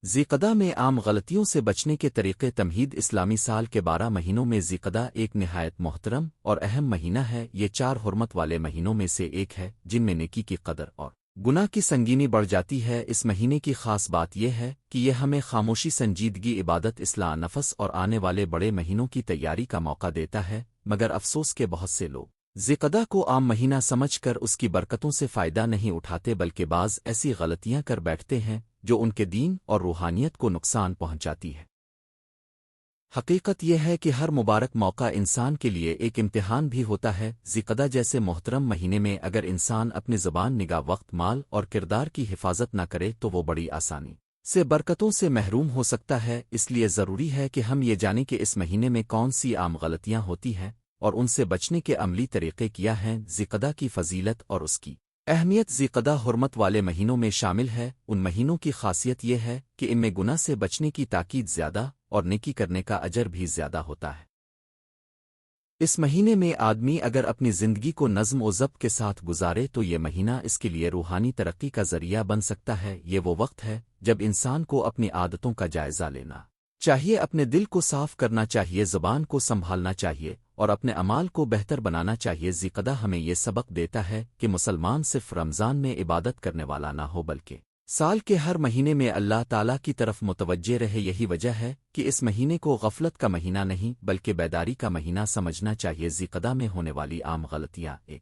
ذیقدہ میں عام غلطیوں سے بچنے کے طریقے تمہید اسلامی سال کے 12 مہینوں میں ذیقدہ ایک نہایت محترم اور اہم مہینہ ہے۔ یہ 4 حرمت والے مہینوں میں سے ایک ہے جن میں نیکی کی قدر اور گناہ کی سنگینی بڑھ جاتی ہے۔ اس مہینے کی خاص بات یہ ہے کہ یہ ہمیں خاموشی، سنجیدگی، عبادت، اصلاح نفس اور آنے والے بڑے مہینوں کی تیاری کا موقع دیتا ہے، مگر افسوس کہ بہت سے لوگ ذیقدہ کو عام مہینہ سمجھ کر اس کی برکتوں سے فائدہ نہیں اٹھاتے بلکہ بعض ایسی غلطیاں کر بیٹھتے ہیں جو ان کے دین اور روحانیت کو نقصان پہنچاتی ہے۔ حقیقت یہ ہے کہ ہر مبارک موقع انسان کے لیے ایک امتحان بھی ہوتا ہے۔ ذیقدہ جیسے محترم مہینے میں اگر انسان اپنی زبان، نگاہ، وقت، مال اور کردار کی حفاظت نہ کرے تو وہ بڑی آسانی سے برکتوں سے محروم ہو سکتا ہے۔ اس لیے ضروری ہے کہ ہم یہ جانیں کہ اس مہینے میں کون سی عام غلطیاں ہوتی ہیں اور ان سے بچنے کے عملی طریقے کیا ہیں۔ ذیقدہ کی فضیلت اور اس کی اہمیت۔ ذیقدہ حرمت والے مہینوں میں شامل ہے۔ ان مہینوں کی خاصیت یہ ہے کہ ان میں گناہ سے بچنے کی تاکید زیادہ اور نیکی کرنے کا اجر بھی زیادہ ہوتا ہے۔ اس مہینے میں آدمی اگر اپنی زندگی کو نظم و ضبط کے ساتھ گزارے تو یہ مہینہ اس کے لیے روحانی ترقی کا ذریعہ بن سکتا ہے۔ یہ وہ وقت ہے جب انسان کو اپنی عادتوں کا جائزہ لینا چاہیے، اپنے دل کو صاف کرنا چاہیے، زبان کو سنبھالنا چاہیے اور اپنے اعمال کو بہتر بنانا چاہیے۔ ذیقدہ ہمیں یہ سبق دیتا ہے کہ مسلمان صرف رمضان میں عبادت کرنے والا نہ ہو بلکہ سال کے ہر مہینے میں اللہ تعالیٰ کی طرف متوجہ رہے۔ یہی وجہ ہے کہ اس مہینے کو غفلت کا مہینہ نہیں بلکہ بیداری کا مہینہ سمجھنا چاہیے۔ ذیقدہ میں ہونے والی عام غلطیاں ایک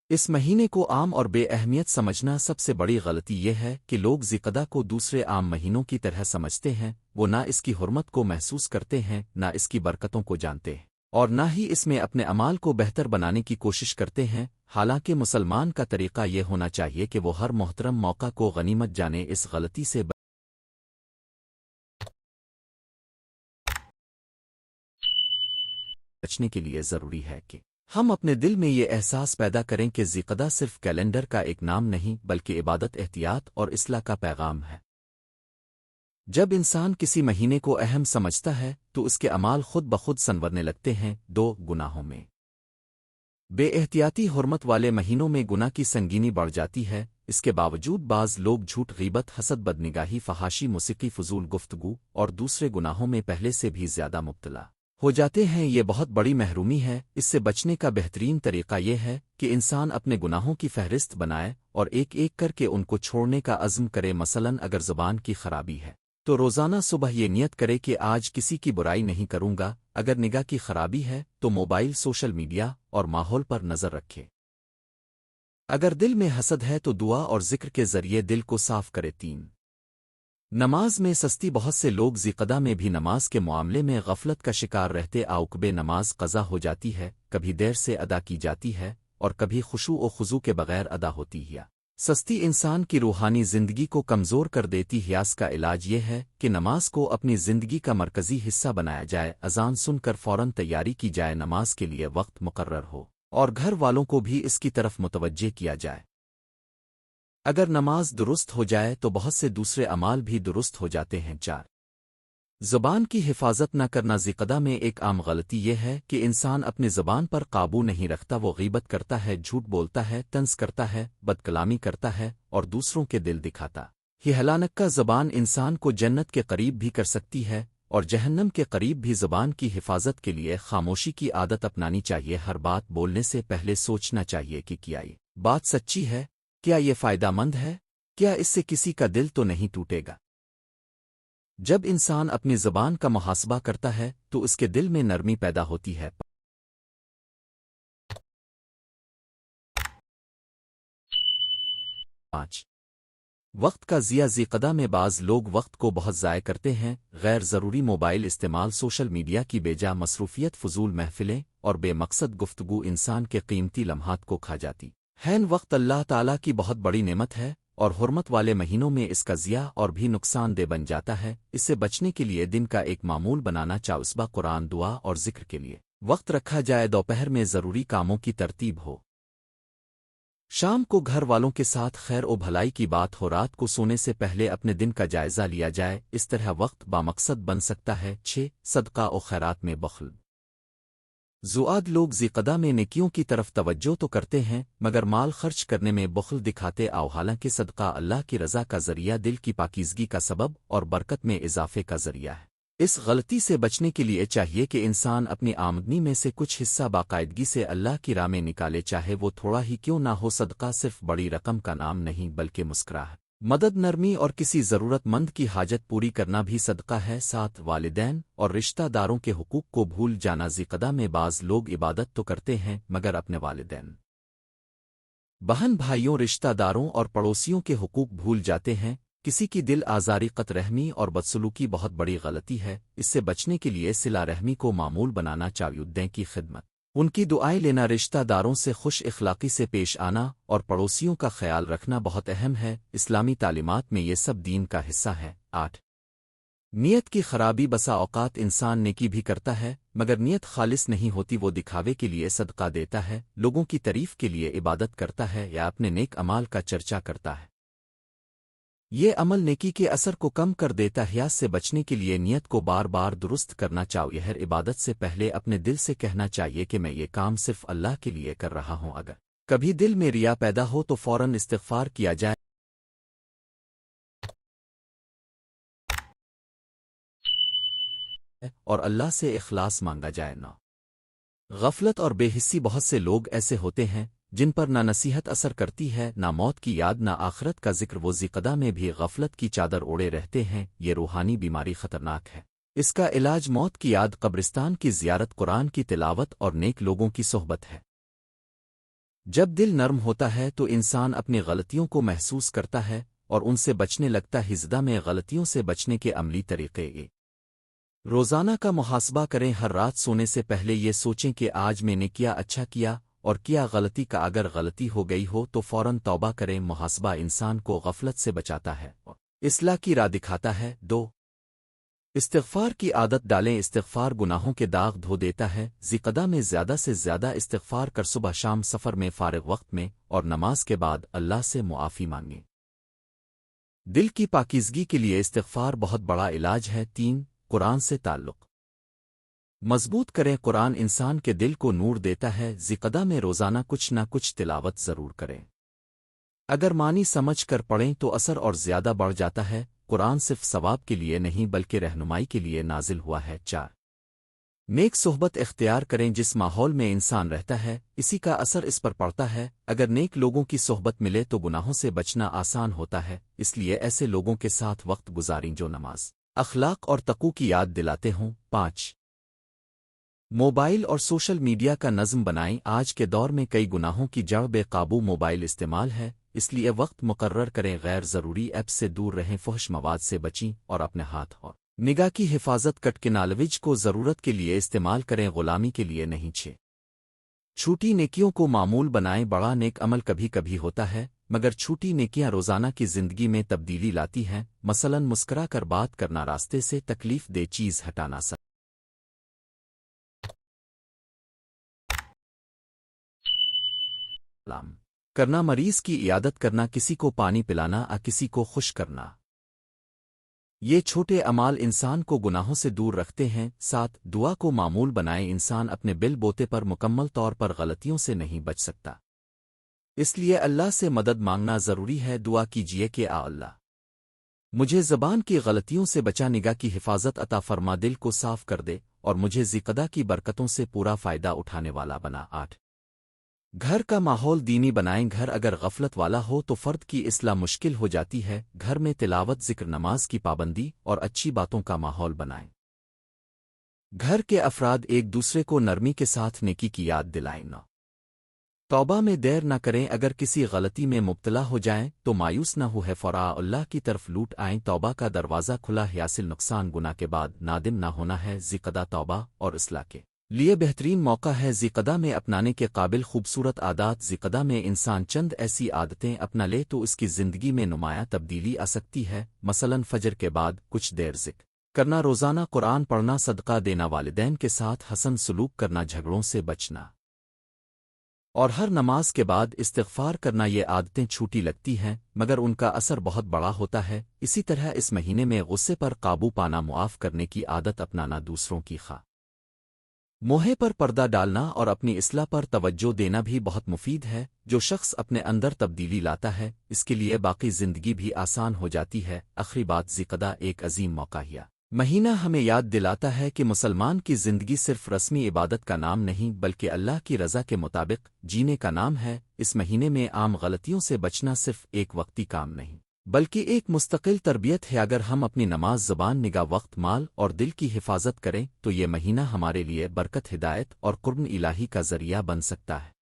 اس مہینے کو عام اور بے اہمیت سمجھنا۔ سب سے بڑی غلطی یہ ہے کہ لوگ ذیقدہ کو دوسرے عام مہینوں کی طرح سمجھتے ہیں۔ وہ نہ اس کی حرمت کو محسوس کرتے ہیں، نہ اس کی برکتوں کو جانتے ہیں اور نہ ہی اس میں اپنے اعمال کو بہتر بنانے کی کوشش کرتے ہیں۔ حالانکہ مسلمان کا طریقہ یہ ہونا چاہیے کہ وہ ہر محترم موقع کو غنیمت جانے۔ اس غلطی سے بچنے کے لیے ضروری ہے کہ ہم اپنے دل میں یہ احساس پیدا کریں کہ ذیقدہ صرف کیلنڈر کا ایک نام نہیں بلکہ عبادت، احتیاط اور اصلاح کا پیغام ہے۔ جب انسان کسی مہینے کو اہم سمجھتا ہے تو اس کے اعمال خود بخود سنورنے لگتے ہیں۔ 2 گناہوں میں بے احتیاطی۔ حرمت والے مہینوں میں گناہ کی سنگینی بڑھ جاتی ہے۔ اس کے باوجود بعض لوگ جھوٹ، غیبت، حسد، بدنگاہی، فحاشی، موسیقی، فضول گفتگو اور دوسرے گناہوں میں پہلے سے بھی زیادہ مبتلا ہو جاتے ہیں۔ یہ بہت بڑی محرومی ہے۔ اس سے بچنے کا بہترین طریقہ یہ ہے کہ انسان اپنے گناہوں کی فہرست بنائے اور ایک ایک کر کے ان کو چھوڑنے کا عزم کرے۔ مثلاً اگر زبان کی خرابی ہے تو روزانہ صبح یہ نیت کرے کہ آج کسی کی برائی نہیں کروں گا۔ اگر نگاہ کی خرابی ہے تو موبائل، سوشل میڈیا اور ماحول پر نظر رکھے۔ اگر دل میں حسد ہے تو دعا اور ذکر کے ذریعے دل کو صاف کرے۔ 3 نماز میں سستی۔ بہت سے لوگ ذیقدہ میں بھی نماز کے معاملے میں غفلت کا شکار رہتے۔ عقبے نماز قضا ہو جاتی ہے، کبھی دیر سے ادا کی جاتی ہے اور کبھی خشوع و خضوع کے بغیر ادا ہوتی ہے۔ سستی انسان کی روحانی زندگی کو کمزور کر دیتی ہے۔ اس کا علاج یہ ہے کہ نماز کو اپنی زندگی کا مرکزی حصہ بنایا جائے۔ اذان سن کر فوراً تیاری کی جائے، نماز کے لیے وقت مقرر ہو اور گھر والوں کو بھی اس کی طرف متوجہ کیا جائے۔ اگر نماز درست ہو جائے تو بہت سے دوسرے اعمال بھی درست ہو جاتے ہیں۔ 4 زبان کی حفاظت نہ کرنا۔ ذیقدہ میں ایک عام غلطی یہ ہے کہ انسان اپنی زبان پر قابو نہیں رکھتا۔ وہ غیبت کرتا ہے، جھوٹ بولتا ہے، طنز کرتا ہے، بد کلامی کرتا ہے اور دوسروں کے دل دکھاتا ہی ہلاک کا۔ زبان انسان کو جنت کے قریب بھی کر سکتی ہے اور جہنم کے قریب بھی۔ زبان کی حفاظت کے لیے خاموشی کی عادت اپنانی چاہیے۔ ہر بات بولنے سے پہلے سوچنا چاہیے کہ کیا یہ بات سچی ہے، کیا یہ فائدہ مند ہے، کیا اس سے کسی کا دل تو نہیں ٹوٹے گا۔ جب انسان اپنی زبان کا محاسبہ کرتا ہے تو اس کے دل میں نرمی پیدا ہوتی ہے۔ 5 وقت کا ضیاع۔ ذیقدہ میں بعض لوگ وقت کو بہت ضائع کرتے ہیں۔ غیر ضروری موبائل استعمال، سوشل میڈیا کی بیجا مصروفیت، فضول محفلیں اور بے مقصد گفتگو انسان کے قیمتی لمحات کو کھا جاتی ہے۔ وقت اللہ تعالیٰ کی بہت بڑی نعمت ہے اور حرمت والے مہینوں میں اس کا ضیاع اور بھی نقصان دہ بن جاتا ہے۔ اس سے بچنے کے لیے دن کا ایک معمول بنانا چاہیے۔ صبح قرآن، دعا اور ذکر کے لیے وقت رکھا جائے۔ دوپہر میں ضروری کاموں کی ترتیب ہو۔ شام کو گھر والوں کے ساتھ خیر و بھلائی کی بات ہو، رات کو سونے سے پہلے اپنے دن کا جائزہ لیا جائے، اس طرح وقت بامقصد بن سکتا ہے۔ 6 صدقہ و خیرات میں بخل۔ زواد لوگ ذیقدہ میں نیکیوں کی طرف توجہ تو کرتے ہیں مگر مال خرچ کرنے میں بخل دکھاتے آؤ، حالانکہ صدقہ اللہ کی رضا کا ذریعہ، دل کی پاکیزگی کا سبب اور برکت میں اضافے کا ذریعہ ہے۔ اس غلطی سے بچنے کے لیے چاہیے کہ انسان اپنی آمدنی میں سے کچھ حصہ باقاعدگی سے اللہ کی راہ میں نکالے، چاہے وہ تھوڑا ہی کیوں نہ ہو۔ صدقہ صرف بڑی رقم کا نام نہیں بلکہ مسکراہٹ، مدد، نرمی اور کسی ضرورت مند کی حاجت پوری کرنا بھی صدقہ ہے۔ ساتھ والدین اور رشتہ داروں کے حقوق کو بھول جانا۔ ذیقدہ میں بعض لوگ عبادت تو کرتے ہیں مگر اپنے والدین، بہن بھائیوں، رشتہ داروں اور پڑوسیوں کے حقوق بھول جاتے ہیں۔ کسی کی دل آزاری، قط رحمی اور بدسلوکی بہت بڑی غلطی ہے۔ اس سے بچنے کے لیے صلہ رحمی کو معمول بنانا، چاویدیں کی خدمت، ان کی دعائیں لینا، رشتہ داروں سے خوش اخلاقی سے پیش آنا اور پڑوسیوں کا خیال رکھنا بہت اہم ہے۔ اسلامی تعلیمات میں یہ سب دین کا حصہ ہے۔ 8 نیت کی خرابی۔ بسا اوقات انسان نیکی بھی کرتا ہے مگر نیت خالص نہیں ہوتی، وہ دکھاوے کے لیے صدقہ دیتا ہے، لوگوں کی تعریف کے لیے عبادت کرتا ہے یا اپنے نیک اعمال کا چرچا کرتا ہے۔ یہ عمل نیکی کے اثر کو کم کر دیتا ہے۔ سے بچنے کے لیے نیت کو بار بار درست کرنا چاہیے۔ ہر عبادت سے پہلے اپنے دل سے کہنا چاہیے کہ میں یہ کام صرف اللہ کے لیے کر رہا ہوں۔ اگر کبھی دل میں ریا پیدا ہو تو فوراً استغفار کیا جائے اور اللہ سے اخلاص مانگا جائے۔ نہ غفلت اور بے حسی۔ بہت سے لوگ ایسے ہوتے ہیں جن پر نہ نصیحت اثر کرتی ہے، نہ موت کی یاد، نہ آخرت کا ذکر۔ وہ ذیقدہ میں بھی غفلت کی چادر اوڑے رہتے ہیں۔ یہ روحانی بیماری خطرناک ہے۔ اس کا علاج موت کی یاد، قبرستان کی زیارت، قرآن کی تلاوت اور نیک لوگوں کی صحبت ہے۔ جب دل نرم ہوتا ہے تو انسان اپنی غلطیوں کو محسوس کرتا ہے اور ان سے بچنے لگتا ہے۔ ذیقدہ میں غلطیوں سے بچنے کے عملی طریقے: روزانہ کا محاسبہ کریں۔ ہر رات سونے سے پہلے یہ سوچیں کہ آج میں نے کیا اچھا کیا اور کیا غلطی کا۔ اگر غلطی ہو گئی ہو تو فوراً توبہ کریں۔ محاسبہ انسان کو غفلت سے بچاتا ہے اور اصلاح کی راہ دکھاتا ہے۔ 2 استغفار کی عادت ڈالیں۔ استغفار گناہوں کے داغ دھو دیتا ہے۔ ذیقدہ میں زیادہ سے زیادہ استغفار کر، صبح شام، سفر میں، فارغ وقت میں اور نماز کے بعد اللہ سے معافی مانگیں۔ دل کی پاکیزگی کے لیے استغفار بہت بڑا علاج ہے۔ 3 قرآن سے تعلق مضبوط کریں۔ قرآن انسان کے دل کو نور دیتا ہے۔ ذیقدہ میں روزانہ کچھ نہ کچھ تلاوت ضرور کریں۔ اگر معنی سمجھ کر پڑھیں تو اثر اور زیادہ بڑھ جاتا ہے۔ قرآن صرف ثواب کے لیے نہیں بلکہ رہنمائی کے لیے نازل ہوا ہے۔ 4 نیک صحبت اختیار کریں۔ جس ماحول میں انسان رہتا ہے اسی کا اثر اس پر پڑتا ہے۔ اگر نیک لوگوں کی صحبت ملے تو گناہوں سے بچنا آسان ہوتا ہے، اس لیے ایسے لوگوں کے ساتھ وقت گزاریں جو نماز، اخلاق اور تقوی کی یاد دلاتے ہوں۔ 5 موبائل اور سوشل میڈیا کا نظم بنائیں۔ آج کے دور میں کئی گناہوں کی جڑ بے قابو موبائل استعمال ہے، اس لیے وقت مقرر کریں، غیر ضروری ایپ سے دور رہیں، فحش مواد سے بچیں اور اپنے ہاتھ اور نگاہ کی حفاظت ٹیکنالوجی کو ضرورت کے لیے استعمال کریں، غلامی کے لیے نہیں۔ چھوٹی نیکیوں کو معمول بنائیں۔ بڑا نیک عمل کبھی کبھی ہوتا ہے مگر چھوٹی نیکیاں روزانہ کی زندگی میں تبدیلی لاتی ہیں۔ مثلاً مسکرا کر بات کرنا، راستے سے تکلیف دہ چیز ہٹانا، سلام کرنا، مریض کی عیادت کرنا، کسی کو پانی پلانا، کسی کو خوش کرنا۔ یہ چھوٹے اعمال انسان کو گناہوں سے دور رکھتے ہیں۔ 7 دعا کو معمول بنائیں۔ انسان اپنے بل بوتے پر مکمل طور پر غلطیوں سے نہیں بچ سکتا، اس لیے اللہ سے مدد مانگنا ضروری ہے۔ دعا کیجیے کہ آ اللہ مجھے زبان کی غلطیوں سے بچا، نگاہ کی حفاظت عطا فرما، دل کو صاف کر دے اور مجھے ذیقدہ کی برکتوں سے پورا فائدہ اٹھانے والا بنا۔ 8 گھر کا ماحول دینی بنائیں۔ گھر اگر غفلت والا ہو تو فرد کی اصلاح مشکل ہو جاتی ہے۔ گھر میں تلاوت، ذکر، نماز کی پابندی اور اچھی باتوں کا ماحول بنائیں۔ گھر کے افراد ایک دوسرے کو نرمی کے ساتھ نیکی کی یاد دلائیں۔ نہ توبہ میں دیر نہ کریں۔ اگر کسی غلطی میں مبتلا ہو جائیں تو مایوس نہ ہو، فوراً اللہ کی طرف لوٹ آئیں۔ توبہ کا دروازہ کھلا ہے، حاصل نقصان گناہ کے بعد نادم نہ ہونا ہے۔ ذیقدہ توبہ اور اصلاح کے لیے بہترین موقع ہے۔ ذیقدہ میں اپنانے کے قابل خوبصورت عادات۔ ذیقدہ میں انسان چند ایسی عادتیں اپنا لے تو اس کی زندگی میں نمایاں تبدیلی آ سکتی ہے۔ مثلاً فجر کے بعد کچھ دیر ذکر کرنا، روزانہ قرآن پڑھنا، صدقہ دینا، والدین کے ساتھ حسن سلوک کرنا، جھگڑوں سے بچنا۔ اور ہر نماز کے بعد استغفار کرنا یہ عادتیں چھوٹی لگتی ہیں مگر ان کا اثر بہت بڑا ہوتا ہے۔ اسی طرح اس مہینے میں غصے پر قابو پانا، معاف کرنے کی عادت اپنانا، دوسروں کی موہے پر پردہ ڈالنا اور اپنی اصلاح پر توجہ دینا بھی بہت مفید ہے۔ جو شخص اپنے اندر تبدیلی لاتا ہے اس کے لیے باقی زندگی بھی آسان ہو جاتی ہے۔ آخری بات، ذی-القعدہ ایک عظیم موقع ہے۔ مہینہ ہمیں یاد دلاتا ہے کہ مسلمان کی زندگی صرف رسمی عبادت کا نام نہیں بلکہ اللہ کی رضا کے مطابق جینے کا نام ہے۔ اس مہینے میں عام غلطیوں سے بچنا صرف ایک وقتی کام نہیں بلکہ ایک مستقل تربیت ہے۔ اگر ہم اپنی نماز، زبان، نگاہ، وقت، مال اور دل کی حفاظت کریں تو یہ مہینہ ہمارے لیے برکت، ہدایت اور قرب الہی کا ذریعہ بن سکتا ہے۔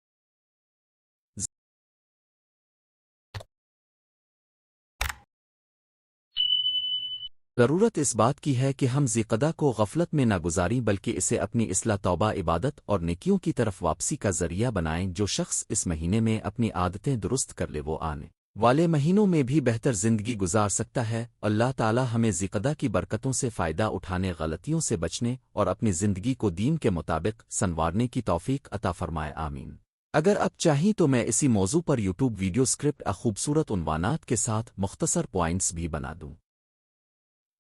ضرورت اس بات کی ہے کہ ہم ذی-القعدہ کو غفلت میں نہ گزاریں بلکہ اسے اپنی اصلاح، توبہ، عبادت اور نیکیوں کی طرف واپسی کا ذریعہ بنائیں۔ جو شخص اس مہینے میں اپنی عادتیں درست کر لے وہ آنے والے مہینوں میں بھی بہتر زندگی گزار سکتا ہے۔ اللہ تعالی ہمیں ذی-القعدہ کی برکتوں سے فائدہ اٹھانے، غلطیوں سے بچنے اور اپنی زندگی کو دین کے مطابق سنوارنے کی توفیق عطا فرمائے، آمین۔ اگر آپ چاہیں تو میں اسی موضوع پر یوٹیوب ویڈیو اسکرپٹ خوبصورت عنوانات کے ساتھ مختصر پوائنٹس بھی بنا دوں۔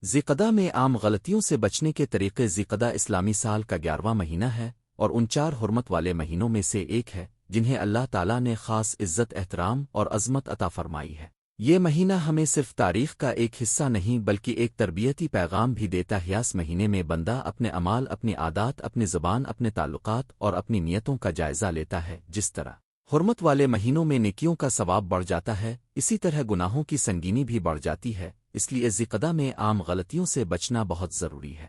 ذی-القعدہ میں عام غلطیوں سے بچنے کے طریقے۔ ذی-القعدہ اسلامی سال کا 11واں مہینہ ہے اور ان 4 حرمت والے مہینوں میں سے ایک ہے جنہیں اللہ تعالیٰ نے خاص عزت، احترام اور عظمت عطا فرمائی ہے۔ یہ مہینہ ہمیں صرف تاریخ کا ایک حصہ نہیں بلکہ ایک تربیتی پیغام بھی دیتا ہے۔ اس مہینے میں بندہ اپنے اعمال، اپنی عادات، اپنی زبان، اپنے تعلقات اور اپنی نیتوں کا جائزہ لیتا ہے۔ جس طرح حرمت والے مہینوں میں نیکیوں کا ثواب بڑھ جاتا ہے اسی طرح گناہوں کی سنگینی بھی بڑھ جاتی ہے۔ اس لیے ذی-القعدہ میں عام غلطیوں سے بچنا بہت ضروری ہے۔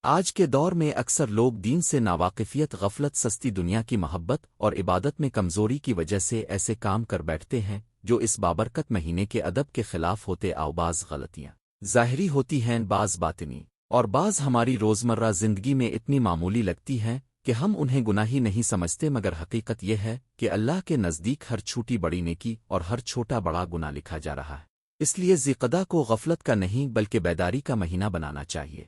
آج کے دور میں اکثر لوگ دین سے ناواقفیت، غفلت، سستی دنیا کی محبت اور عبادت میں کمزوری کی وجہ سے ایسے کام کر بیٹھتے ہیں جو اس بابرکت مہینے کے ادب کے خلاف ہوتے۔ بعض غلطیاں ظاہری ہوتی ہیں، بعض باطنی اور بعض ہماری روزمرہ زندگی میں اتنی معمولی لگتی ہیں کہ ہم انہیں گناہی نہیں سمجھتے، مگر حقیقت یہ ہے کہ اللہ کے نزدیک ہر چھوٹی بڑی نیکی اور ہر چھوٹا بڑا گناہ لکھا جا رہا ہے۔ اس لیے ذی-القعدہ کو غفلت کا نہیں بلکہ بیداری کا مہینہ بنانا چاہیے۔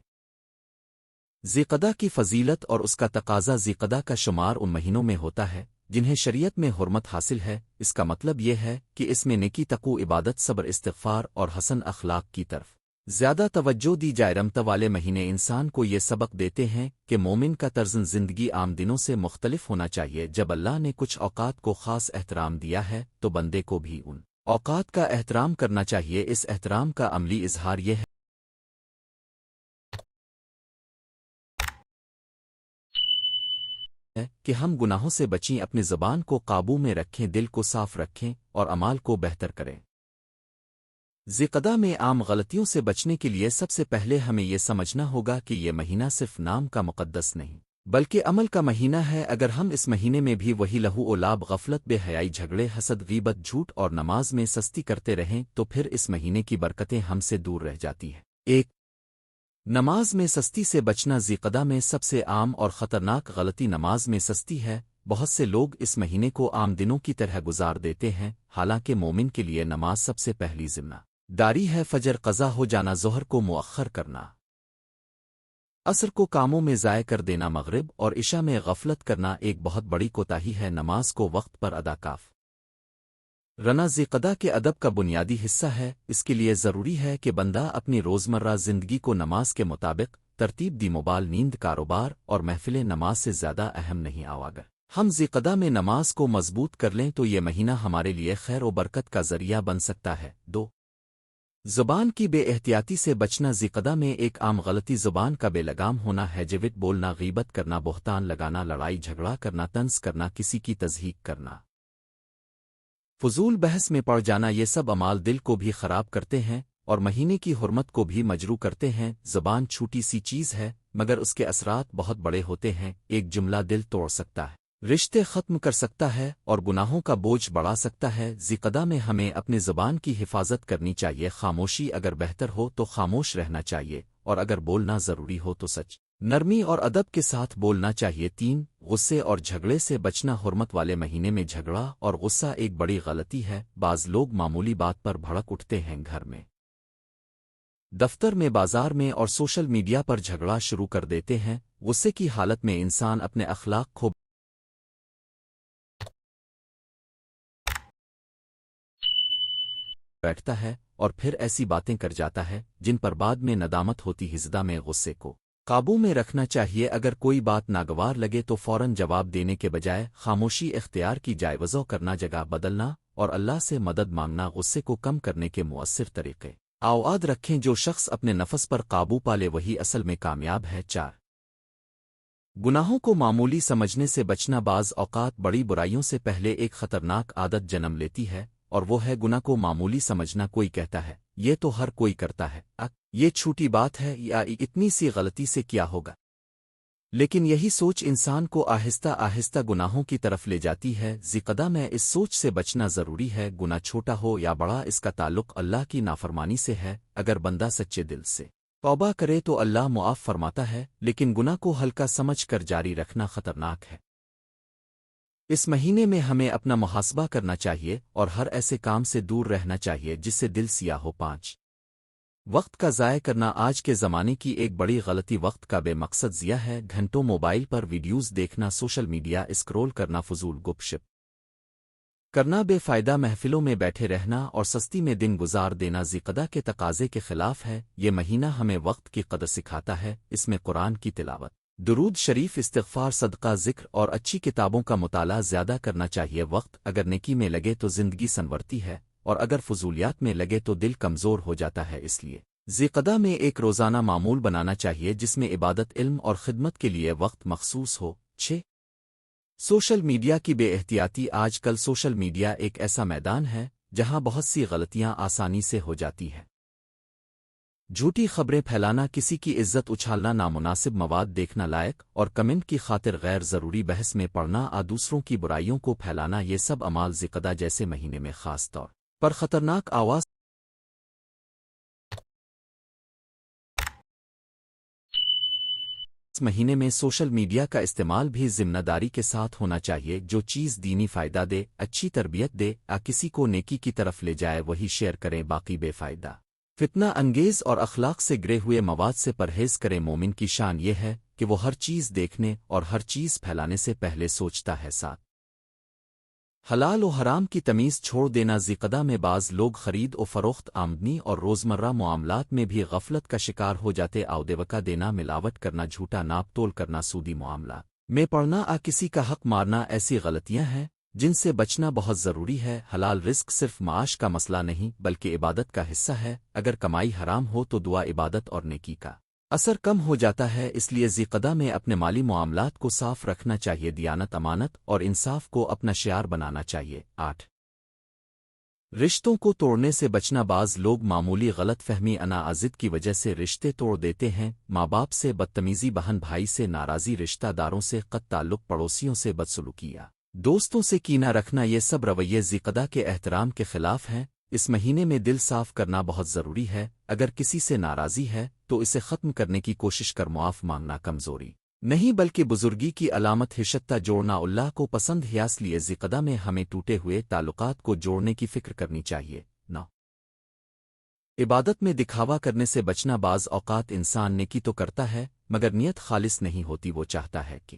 ذی-القعدہ کی فضیلت اور اس کا تقاضا۔ ذی-القعدہ کا شمار ان مہینوں میں ہوتا ہے جنہیں شریعت میں حرمت حاصل ہے۔ اس کا مطلب یہ ہے کہ اس میں نیکی، تقوی، عبادت، صبر، استغفار اور حسن اخلاق کی طرف زیادہ توجہ دی جائے۔ رحمت والے مہینے انسان کو یہ سبق دیتے ہیں کہ مومن کا طرز زندگی عام دنوں سے مختلف ہونا چاہیے۔ جب اللہ نے کچھ اوقات کو خاص احترام دیا ہے تو بندے کو بھی ان اوقات کا احترام کرنا چاہیے۔ اس احترام کا عملی اظہار یہ ہے کہ ہم گناہوں سے بچیں، اپنی زبان کو قابو میں رکھیں، دل کو صاف رکھیں اور اعمال کو بہتر کریں۔ ذی-القعدہ میں عام غلطیوں سے بچنے کے لیے سب سے پہلے ہمیں یہ سمجھنا ہوگا کہ یہ مہینہ صرف نام کا مقدس نہیں بلکہ عمل کا مہینہ ہے۔ اگر ہم اس مہینے میں بھی وہی لہو و لعب، غفلت، بے حیائی، جھگڑے، حسد، غیبت، جھوٹ اور نماز میں سستی کرتے رہیں تو پھر اس مہینے کی برکتیں ہم سے دور رہ جاتی ہیں۔ ایک، نماز میں سستی سے بچنا۔ ذی-القعدہ میں سب سے عام اور خطرناک غلطی نماز میں سستی ہے۔ بہت سے لوگ اس مہینے کو عام دنوں کی طرح گزار دیتے ہیں، حالانکہ مومن کے لیے نماز سب سے پہلی ذمہ داری ہے۔ فجر قضا ہو جانا، ظہر کو مؤخر کرنا، عصر کو کاموں میں ضائع کر دینا، مغرب اور عشاء میں غفلت کرنا ایک بہت بڑی کوتاہی ہے۔ نماز کو وقت پر ادا کاف رنا ذی-القعدہ کے ادب کا بنیادی حصہ ہے۔ اس کے لیے ضروری ہے کہ بندہ اپنی روزمرہ زندگی کو نماز کے مطابق ترتیب دی۔ موبائل، نیند، کاروبار اور محفلیں نماز سے زیادہ اہم نہیں۔ اگر ہم ذی-القعدہ میں نماز کو مضبوط کر لیں تو یہ مہینہ ہمارے لیے خیر و برکت کا ذریعہ بن سکتا ہے۔ دو، زبان کی بے احتیاطی سے بچنا۔ ذی-القعدہ میں ایک عام غلطی زبان کا بے لگام ہونا ہے۔ جھوٹ بولنا، غیبت کرنا، بہتان لگانا، لڑائی جھگڑا کرنا، طنز کرنا، کسی کی تضحیک کرنا، فضول بحث میں پڑ جانا، یہ سب اعمال دل کو بھی خراب کرتے ہیں اور مہینے کی حرمت کو بھی مجروح کرتے ہیں۔ زبان چھوٹی سی چیز ہے مگر اس کے اثرات بہت بڑے ہوتے ہیں۔ ایک جملہ دل توڑ سکتا ہے، رشتے ختم کر سکتا ہے اور گناہوں کا بوجھ بڑھا سکتا ہے۔ ذی-القعدہ میں ہمیں اپنی زبان کی حفاظت کرنی چاہیے۔ خاموشی اگر بہتر ہو تو خاموش رہنا چاہیے اور اگر بولنا ضروری ہو تو سچ، نرمی اور ادب کے ساتھ بولنا چاہیے۔ تین، غصے اور جھگڑے سے بچنا۔ حرمت والے مہینے میں جھگڑا اور غصہ ایک بڑی غلطی ہے۔ بعض لوگ معمولی بات پر بھڑک اٹھتے ہیں، گھر میں، دفتر میں، بازار میں اور سوشل میڈیا پر جھگڑا شروع کر دیتے ہیں۔ غصے کی حالت میں انسان اپنے اخلاق کھو بیٹھتا ہے اور پھر ایسی باتیں کر جاتا ہے جن پر بعد میں ندامت ہوتی ہے۔ زدہ میں غصے کو قابو میں رکھنا چاہیے۔ اگر کوئی بات ناگوار لگے تو فوراً جواب دینے کے بجائے خاموشی اختیار کی جائے۔ وضو کرنا، جگہ بدلنا اور اللہ سے مدد مانگنا غصے کو کم کرنے کے مؤثر طریقے۔ یاد رکھیں، جو شخص اپنے نفس پر قابو پالے وہی اصل میں کامیاب ہے۔ 4 گناہوں کو معمولی سمجھنے سے بچنا۔ بعض اوقات بڑی برائیوں سے پہلے ایک خطرناک عادت جنم لیتی ہے، اور وہ ہے گناہ کو معمولی سمجھنا۔ کوئی کہتا ہے یہ تو ہر کوئی کرتا ہے، یہ چھوٹی بات ہے، یا اتنی سی غلطی سے کیا ہوگا۔ لیکن یہی سوچ انسان کو آہستہ آہستہ گناہوں کی طرف لے جاتی ہے۔ ذکدہ میں اس سوچ سے بچنا ضروری ہے۔ گناہ چھوٹا ہو یا بڑا، اس کا تعلق اللہ کی نافرمانی سے ہے۔ اگر بندہ سچے دل سے توبہ کرے تو اللہ معاف فرماتا ہے، لیکن گناہ کو ہلکا سمجھ کر جاری رکھنا خطرناک ہے۔ اس مہینے میں ہمیں اپنا محاسبہ کرنا چاہیے اور ہر ایسے کام سے دور رہنا چاہیے جس سے دل سیاہ ہو۔ 5 وقت کا ضائع کرنا۔ آج کے زمانے کی ایک بڑی غلطی وقت کا بے مقصد ضیاع ہے۔ گھنٹوں موبائل پر ویڈیوز دیکھنا، سوشل میڈیا اسکرول کرنا، فضول گپ شپ کرنا، بے فائدہ محفلوں میں بیٹھے رہنا اور سستی میں دن گزار دینا ذکدہ کے تقاضے کے خلاف ہے۔ یہ مہینہ ہمیں وقت کی قدر سکھاتا ہے۔ اس میں قرآن کی تلاوت، درود شریف، استغفار، صدقہ، ذکر اور اچھی کتابوں کا مطالعہ زیادہ کرنا چاہیے۔ وقت اگر نیکی میں لگے تو زندگی سنورتی ہے، اور اگر فضولیات میں لگے تو دل کمزور ہو جاتا ہے۔ اس لیے ذکدہ میں ایک روزانہ معمول بنانا چاہیے جس میں عبادت، علم اور خدمت کے لیے وقت مخصوص ہو۔ 6 سوشل میڈیا کی بے احتیاطی۔ آج کل سوشل میڈیا ایک ایسا میدان ہے جہاں بہت سی غلطیاں آسانی سے ہو جاتی ہیں۔ جھوٹی خبریں پھیلانا، کسی کی عزت اچھالنا، نامناسب مواد دیکھنا، لائق اور کمنٹ کی خاطر غیر ضروری بحث میں پڑنا، دوسروں کی برائیوں کو پھیلانا، یہ سب اعمال ذکدہ جیسے مہینے میں خاص طور پر خطرناک آواز۔ اس مہینے میں سوشل میڈیا کا استعمال بھی ذمہ داری کے ساتھ ہونا چاہیے۔ جو چیز دینی فائدہ دے، اچھی تربیت دے، کسی کو نیکی کی طرف لے جائے وہی شیئر کریں۔ باقی بے فائدہ، فتنہ انگیز اور اخلاق سے گرے ہوئے مواد سے پرہیز کریں۔ مومن کی شان یہ ہے کہ وہ ہر چیز دیکھنے اور ہر چیز پھیلانے سے پہلے سوچتا ہے۔ 7 حلال و حرام کی تمیز چھوڑ دینا۔ ذکدہ میں بعض لوگ خرید و فروخت، آمدنی اور روزمرہ معاملات میں بھی غفلت کا شکار ہو جاتے۔ دیوکا دینا، ملاوٹ کرنا، جھوٹا ناپ تول کرنا، سودی معاملات میں پڑنا، کسی کا حق مارنا، ایسی غلطیاں ہیں جن سے بچنا بہت ضروری ہے۔ حلال رزق صرف معاش کا مسئلہ نہیں بلکہ عبادت کا حصہ ہے۔ اگر کمائی حرام ہو تو دعا، عبادت اور نیکی کا اثر کم ہو جاتا ہے۔ اس لیے ذکدہ میں اپنے مالی معاملات کو صاف رکھنا چاہیے۔ دیانت، امانت اور انصاف کو اپنا شعار بنانا چاہیے۔ 8 رشتوں کو توڑنے سے بچنا۔ بعض لوگ معمولی غلط فہمی، ضد کی وجہ سے رشتے توڑ دیتے ہیں۔ ماں باپ سے بدتمیزی، بہن بھائی سے ناراضی، رشتہ داروں سے قطع تعلق، پڑوسیوں سے بدسلوکیاں، دوستوں سے کینہ رکھنا، یہ سب رویے ذکدہ کے احترام کے خلاف ہیں۔ اس مہینے میں دل صاف کرنا بہت ضروری ہے۔ اگر کسی سے ناراضی ہے تو اسے ختم کرنے کی کوشش کر۔ معاف مانگنا کمزوری نہیں بلکہ بزرگی کی علامت ہے۔ شتہ جوڑنا اللہ کو پسند ہے، اس لیے ذکدہ میں ہمیں ٹوٹے ہوئے تعلقات کو جوڑنے کی فکر کرنی چاہیے۔ 9 عبادت میں دکھاوا کرنے سے بچنا۔ بعض اوقات انسان نیکی تو کرتا ہے مگر نیت خالص نہیں ہوتی۔ وہ چاہتا ہے کہ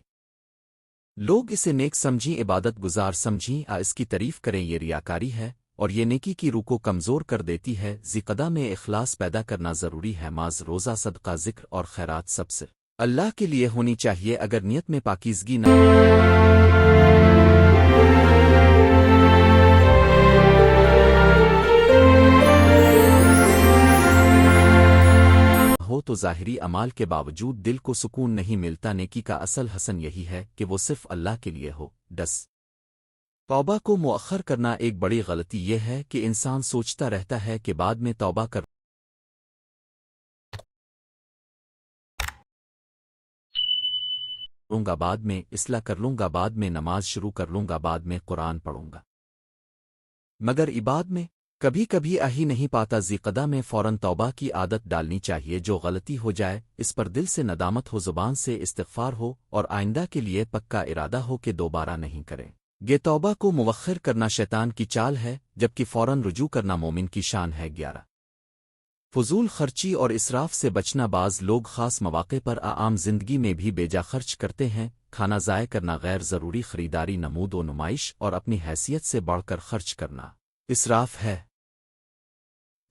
لوگ اسے نیک سمجھیں، عبادت گزار سمجھیں، اس کی تعریف کریں۔ یہ ریاکاری ہے اور یہ نیکی کی روح کو کمزور کر دیتی ہے۔ ذکدہ میں اخلاص پیدا کرنا ضروری ہے۔ نماز، روزہ، صدقہ، ذکر اور خیرات سب سے اللہ کے لیے ہونی چاہیے۔ اگر نیت میں پاکیزگی نہ ہو تو ظاہری اعمال کے باوجود دل کو سکون نہیں ملتا۔ نیکی کا اصل حسن یہی ہے کہ وہ صرف اللہ کے لیے ہو۔ 10 توبہ کو مؤخر کرنا۔ ایک بڑی غلطی یہ ہے کہ انسان سوچتا رہتا ہے کہ بعد میں توبہ کروں گا، بعد میں اصلاح کر لوں گا، بعد میں نماز شروع کر لوں گا، بعد میں قرآن پڑھوں گا، مگر بعد میں کبھی کبھی آ ہی نہیں پاتا۔ ذکدہ میں فوراً توبہ کی عادت ڈالنی چاہیے۔ جو غلطی ہو جائے اس پر دل سے ندامت ہو، زبان سے استغفار ہو اور آئندہ کے لیے پکا ارادہ ہو کہ دوبارہ نہیں کریں گے۔ توبہ کو مؤخر کرنا شیطان کی چال ہے، جبکہ فوراً رجوع کرنا مومن کی شان ہے۔ 11 فضول خرچی اور اسراف سے بچنا۔ بعض لوگ خاص مواقع پر عام زندگی میں بھی بیجا خرچ کرتے ہیں۔ کھانا ضائع کرنا، غیر ضروری خریداری، نمود و نمائش اور اپنی حیثیت سے بڑھ کر خرچ کرنا اسراف ہے۔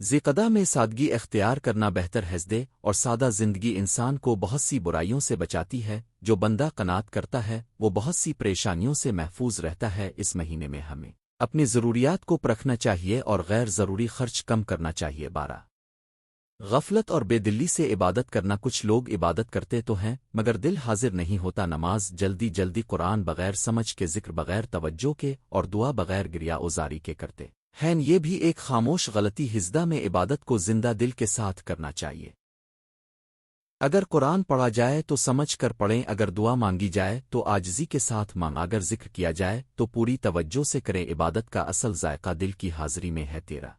ذیقدہ میں سادگی اختیار کرنا بہتر ہے اور سادہ زندگی انسان کو بہت سی برائیوں سے بچاتی ہے جو بندہ قناعت کرتا ہے وہ بہت سی پریشانیوں سے محفوظ رہتا ہے اس مہینے میں ہمیں اپنی ضروریات کو پرکھنا چاہیے اور غیر ضروری خرچ کم کرنا چاہیے 12 غفلت اور بے دلی سے عبادت کرنا کچھ لوگ عبادت کرتے تو ہیں مگر دل حاضر نہیں ہوتا نماز جلدی جلدی قرآن بغیر سمجھ کے ذکر بغیر توجہ کے اور دعا بغیر گریا اوزاری کے کرتے ہیں یہ بھی ایک خاموش غلطی ہزدہ میں عبادت کو زندہ دل کے ساتھ کرنا چاہیے اگر قرآن پڑھا جائے تو سمجھ کر پڑھیں اگر دعا مانگی جائے تو عاجزی کے ساتھ مانگ اگر ذکر کیا جائے تو پوری توجہ سے کریں عبادت کا اصل ذائقہ دل کی حاضری میں ہے تیرا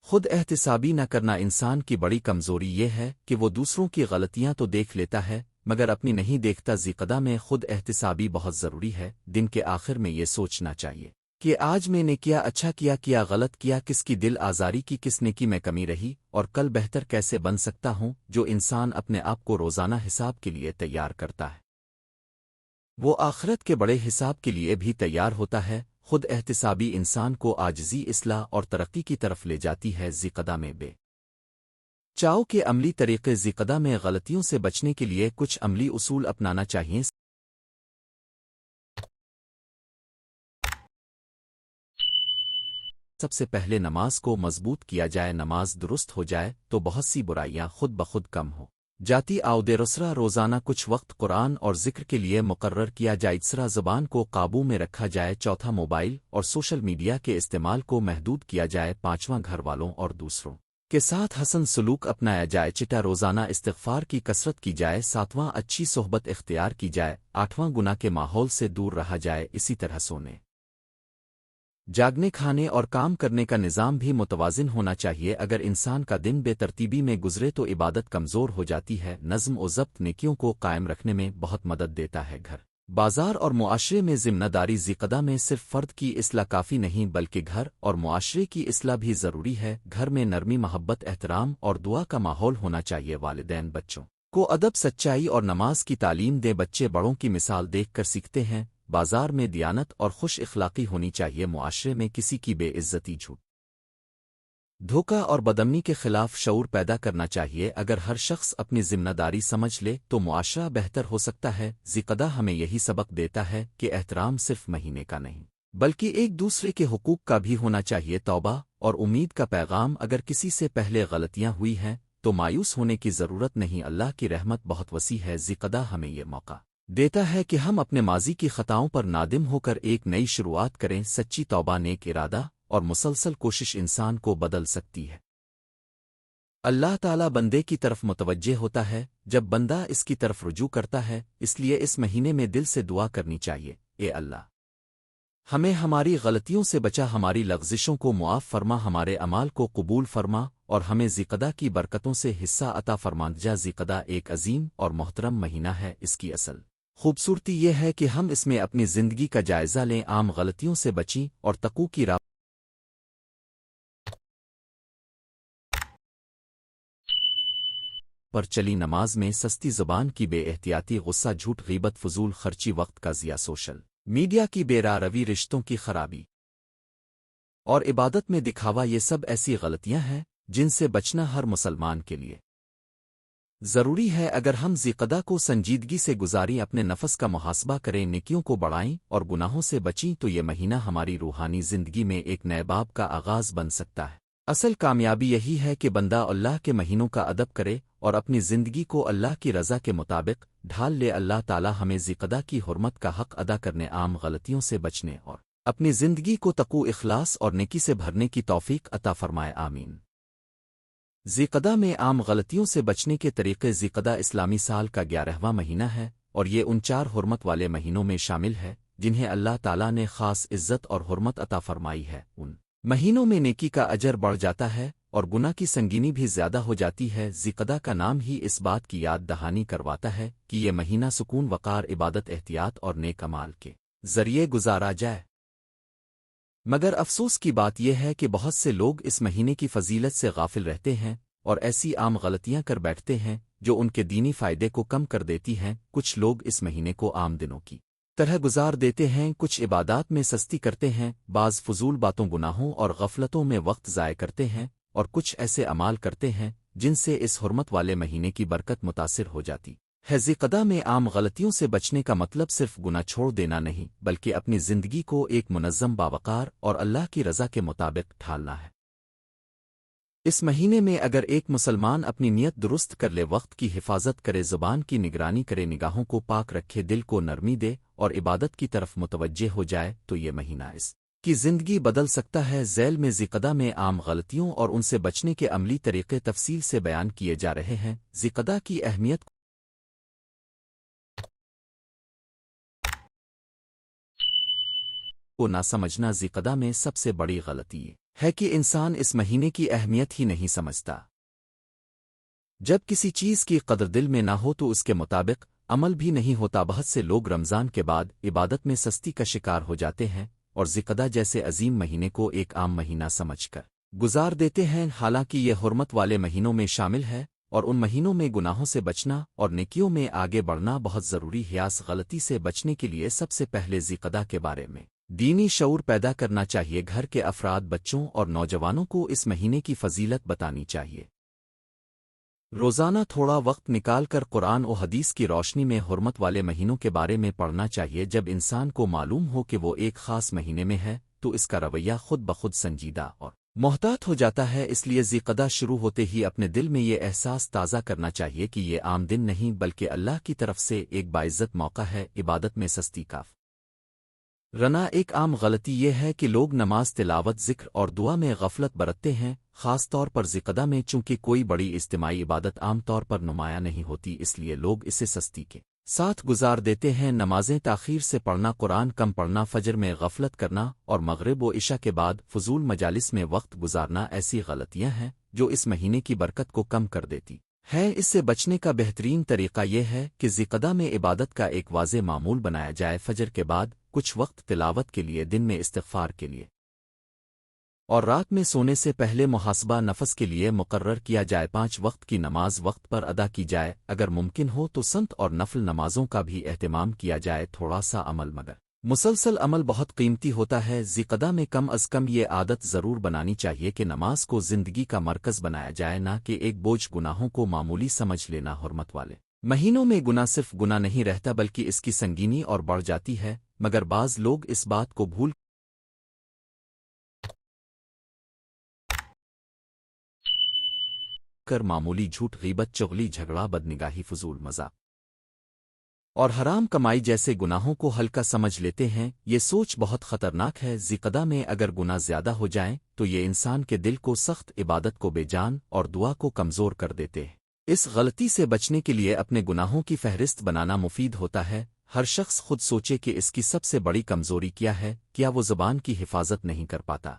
خود احتسابی نہ کرنا انسان کی بڑی کمزوری یہ ہے کہ وہ دوسروں کی غلطیاں تو دیکھ لیتا ہے مگر اپنی نہیں دیکھتا ذیقدہ میں خود احتسابی بہت ضروری ہے دن کے آخر میں یہ سوچنا چاہیے کہ آج میں نے کیا اچھا کیا غلط کیا کس کی دل آزاری کی کس نیکی میں کمی رہی اور کل بہتر کیسے بن سکتا ہوں جو انسان اپنے آپ کو روزانہ حساب کے لیے تیار کرتا ہے وہ آخرت کے بڑے حساب کے لیے بھی تیار ہوتا ہے خود احتسابی انسان کو عاجزی اصلاح اور ترقی کی طرف لے جاتی ہے ذیقدہ میں بے چاؤ کے عملی طریقے ذیقدہ میں غلطیوں سے بچنے کے لیے کچھ عملی اصول اپنانا چاہیے سب سے پہلے نماز کو مضبوط کیا جائے نماز درست ہو جائے تو بہت سی برائیاں خود بخود کم ہو جاتی رسرا روزانہ کچھ وقت قرآن اور ذکر کے لیے مقرر کیا جائے تیسرا زبان کو قابو میں رکھا جائے چوتھا موبائل اور سوشل میڈیا کے استعمال کو محدود کیا جائے پانچواں گھر والوں اور دوسروں کے ساتھ حسن سلوک اپنایا جائے چٹا روزانہ استغفار کی کثرت کی جائے ساتواں اچھی صحبت اختیار کی جائے آٹھواں گناہ کے ماحول سے دور رہا جائے اسی طرح سونے جاگنے کھانے اور کام کرنے کا نظام بھی متوازن ہونا چاہیے اگر انسان کا دن بے ترتیبی میں گزرے تو عبادت کمزور ہو جاتی ہے نظم و ضبط نیکیوں کو قائم رکھنے میں بہت مدد دیتا ہے گھر بازار اور معاشرے میں ذمہ داری ذیقدہ میں صرف فرد کی اصلاح کافی نہیں بلکہ گھر اور معاشرے کی اصلاح بھی ضروری ہے گھر میں نرمی محبت احترام اور دعا کا ماحول ہونا چاہیے والدین بچوں کو ادب سچائی اور نماز کی تعلیم دے بچے بڑوں کی مثال دیکھ کر سیکھتے ہیں بازار میں دیانت اور خوش اخلاقی ہونی چاہیے معاشرے میں کسی کی بے عزتی جھوٹ دھوکہ اور بدامنی کے خلاف شعور پیدا کرنا چاہیے اگر ہر شخص اپنی ذمہ داری سمجھ لے تو معاشرہ بہتر ہو سکتا ہے ذیقدہ ہمیں یہی سبق دیتا ہے کہ احترام صرف مہینے کا نہیں بلکہ ایک دوسرے کے حقوق کا بھی ہونا چاہیے توبہ اور امید کا پیغام اگر کسی سے پہلے غلطیاں ہوئی ہیں تو مایوس ہونے کی ضرورت نہیں اللہ کی رحمت بہت وسیع ہے ذیقدہ ہمیں یہ موقع دیتا ہے کہ ہم اپنے ماضی کی خطاؤں پر نادم ہو کر ایک نئی شروعات کریں سچی توبہ نیک ارادہ اور مسلسل کوشش انسان کو بدل سکتی ہے اللہ تعالیٰ بندے کی طرف متوجہ ہوتا ہے جب بندہ اس کی طرف رجوع کرتا ہے اس لیے اس مہینے میں دل سے دعا کرنی چاہیے اے اللہ ہمیں ہماری غلطیوں سے بچا ہماری لغزشوں کو معاف فرما ہمارے اعمال کو قبول فرما اور ہمیں ذیقدہ کی برکتوں سے حصہ عطا فرما ذیقدہ ایک عظیم اور محترم مہینہ ہے اس کی اصل خوبصورتی یہ ہے کہ ہم اس میں اپنی زندگی کا جائزہ لیں عام غلطیوں سے بچیں اور تقوی کی راہ پر چلی نماز میں سستی زبان کی بے احتیاطی غصہ جھوٹ غیبت فضول خرچی وقت کا ضیاع سوشل میڈیا کی بے راہ روی رشتوں کی خرابی اور عبادت میں دکھاوا یہ سب ایسی غلطیاں ہیں جن سے بچنا ہر مسلمان کے لیے ضروری ہے اگر ہم ذیقدہ کو سنجیدگی سے گزاریں اپنے نفس کا محاسبہ کریں نیکیوں کو بڑھائیں اور گناہوں سے بچیں تو یہ مہینہ ہماری روحانی زندگی میں ایک نئے باب کا آغاز بن سکتا ہے اصل کامیابی یہی ہے کہ بندہ اللہ کے مہینوں کا ادب کرے اور اپنی زندگی کو اللہ کی رضا کے مطابق ڈھال لے اللہ تعالی ہمیں ذیقدہ کی حرمت کا حق ادا کرنے عام غلطیوں سے بچنے اور اپنی زندگی کو تقوی اخلاص اور نیکی سے بھرنے کی توفیق عطا فرمائے آمین ذیقدہ میں عام غلطیوں سے بچنے کے طریقے ذیقدہ اسلامی سال کا 11واں مہینہ ہے اور یہ ان 4 حرمت والے مہینوں میں شامل ہے جنہیں اللہ تعالیٰ نے خاص عزت اور حرمت عطا فرمائی ہے ان مہینوں میں نیکی کا اجر بڑھ جاتا ہے اور گناہ کی سنگینی بھی زیادہ ہو جاتی ہے ذیقدہ کا نام ہی اس بات کی یاد دہانی کرواتا ہے کہ یہ مہینہ سکون وقار عبادت احتیاط اور نیک اعمال کے ذریعے گزارا جائے مگر افسوس کی بات یہ ہے کہ بہت سے لوگ اس مہینے کی فضیلت سے غافل رہتے ہیں اور ایسی عام غلطیاں کر بیٹھتے ہیں جو ان کے دینی فائدے کو کم کر دیتی ہیں کچھ لوگ اس مہینے کو عام دنوں کی طرح گزار دیتے ہیں کچھ عبادات میں سستی کرتے ہیں بعض فضول باتوں گناہوں اور غفلتوں میں وقت ضائع کرتے ہیں اور کچھ ایسے اعمال کرتے ہیں جن سے اس حرمت والے مہینے کی برکت متاثر ہو جاتی ہے۔ ذی میں عام غلطیوں سے بچنے کا مطلب صرف گناہ چھوڑ دینا نہیں بلکہ اپنی زندگی کو ایک منظم باوقار اور اللہ کی رضا کے مطابق ڈھالنا ہے۔ اس مہینے میں اگر ایک مسلمان اپنی نیت درست کر لے، وقت کی حفاظت کرے، زبان کی نگرانی کرے، نگاہوں کو پاک رکھے، دل کو نرمی دے اور عبادت کی طرف متوجہ ہو جائے تو یہ مہینہ اس کی زندگی بدل سکتا ہے۔ ذیل میں ذی میں عام غلطیوں اور ان سے بچنے کے عملی طریقے تفصیل سے بیان کیے جا رہے ہیں۔ ذی کی اہمیت کو نہ سمجھنا ذی میں سب سے بڑی غلطی ہے کہ انسان اس مہینے کی اہمیت ہی نہیں سمجھتا۔ جب کسی چیز کی قدر دل میں نہ ہو تو اس کے مطابق عمل بھی نہیں ہوتا۔ بہت سے لوگ رمضان کے بعد عبادت میں سستی کا شکار ہو جاتے ہیں اور ذی جیسے عظیم مہینے کو ایک عام مہینہ سمجھ کر گزار دیتے ہیں، حالانکہ یہ حرمت والے مہینوں میں شامل ہے اور ان مہینوں میں گناہوں سے بچنا اور نیکیوں میں آگے بڑھنا بہت ضروری ہے۔ اس غلطی سے بچنے کے لیے سب سے پہلے ذی کے بارے میں دینی شعور پیدا کرنا چاہیے۔ گھر کے افراد، بچوں اور نوجوانوں کو اس مہینے کی فضیلت بتانی چاہیے۔ روزانہ تھوڑا وقت نکال کر قرآن و حدیث کی روشنی میں حرمت والے مہینوں کے بارے میں پڑھنا چاہیے۔ جب انسان کو معلوم ہو کہ وہ ایک خاص مہینے میں ہے تو اس کا رویہ خود بخود سنجیدہ اور محتاط ہو جاتا ہے۔ اس لیے ذی شروع ہوتے ہی اپنے دل میں یہ احساس تازہ کرنا چاہیے کہ یہ عام دن نہیں بلکہ اللہ کی طرف سے ایک باعزت موقع ہے۔ عبادت میں سستی کاف رنا ایک عام غلطی یہ ہے کہ لوگ نماز، تلاوت، ذکر اور دعا میں غفلت برتتے ہیں، خاص طور پر ذی میں چونکہ کوئی بڑی اجتماعی عبادت عام طور پر نمایاں نہیں ہوتی، اس لیے لوگ اسے سستی کے ساتھ گزار دیتے ہیں۔ نمازیں تاخیر سے پڑھنا، قرآن کم پڑھنا، فجر میں غفلت کرنا اور مغرب و عشاء کے بعد فضول مجالس میں وقت گزارنا ایسی غلطیاں ہیں جو اس مہینے کی برکت کو کم کر دیتی ہے۔ اس سے بچنے کا بہترین طریقہ یہ ہے کہ ذی میں عبادت کا ایک واضح معمول بنایا جائے۔ فجر کے بعد کچھ وقت تلاوت کے لیے، دن میں استغفار کے لیے اور رات میں سونے سے پہلے محاسبہ نفس کے لیے مقرر کیا جائے۔ 5 وقت کی نماز وقت پر ادا کی جائے، اگر ممکن ہو تو سنت اور نفل نمازوں کا بھی اہتمام کیا جائے۔ تھوڑا سا عمل مگر مسلسل عمل بہت قیمتی ہوتا ہے۔ ذی میں کم از کم یہ عادت ضرور بنانی چاہیے کہ نماز کو زندگی کا مرکز بنایا جائے، نہ کہ ایک بوجھ۔ گناہوں کو معمولی سمجھ لینا حرمت والے مہینوں میں گناہ صرف گناہ نہیں رہتا بلکہ اس کی سنگینی اور بڑھ جاتی ہے، مگر بعض لوگ اس بات کو بھول کر معمولی جھوٹ، غیبت، چغلی، جھگڑا، بدنگاہی، فضول مذاق اور حرام کمائی جیسے گناہوں کو ہلکا سمجھ لیتے ہیں۔ یہ سوچ بہت خطرناک ہے۔ ذی میں اگر گناہ زیادہ ہو جائیں تو یہ انسان کے دل کو سخت، عبادت کو بے جان اور دعا کو کمزور کر دیتے ہیں۔ اس غلطی سے بچنے کے لیے اپنے گناہوں کی فہرست بنانا مفید ہوتا ہے۔ ہر شخص خود سوچے کہ اس کی سب سے بڑی کمزوری کیا ہے۔ کیا وہ زبان کی حفاظت نہیں کر پاتا؟